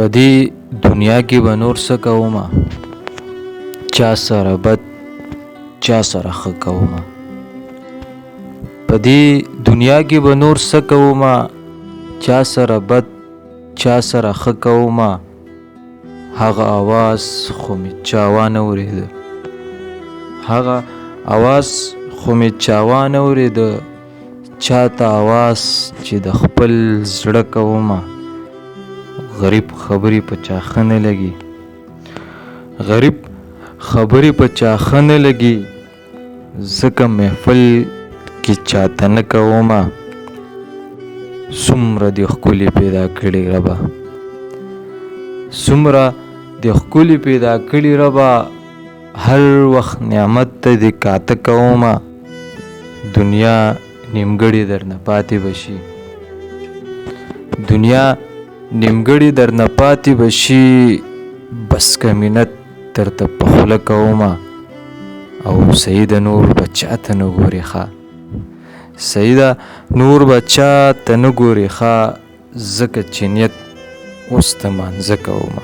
په دې دنیا کې به نور څه کومه، چا سره بد چا سره ښه کومه. په دې دنیا کې به نور څه کومه، چا سره بد چا سره ښه کومه. هغه آواز خو مې چا وانه اورېده، هغه آواز خو مې چا وانه اورېده. چاته آواز چې د خپل زړه کومه، غریب خبرې په چا ښه نه لګي، غریب خبرې په چا ښه نه لګي. ځکه محفل کې چاته نه کومه. څومره دې ښکلي پیدا کړي ربه، څومره دې ښکلي پیدا کړي ربه. هر وخت نعمت ته دې کاته کومه. دنیا نیمګړې درنه پاتې بشي، دنیا نیمګړې درنه پاتې بشي. بس که مینت درته په خوله کومه. او سیده نور به چاته نه ګورې ښه، سیده نور به چاته نه ګورې ښه. ځکه چې نیت اوس د مانځه کومه.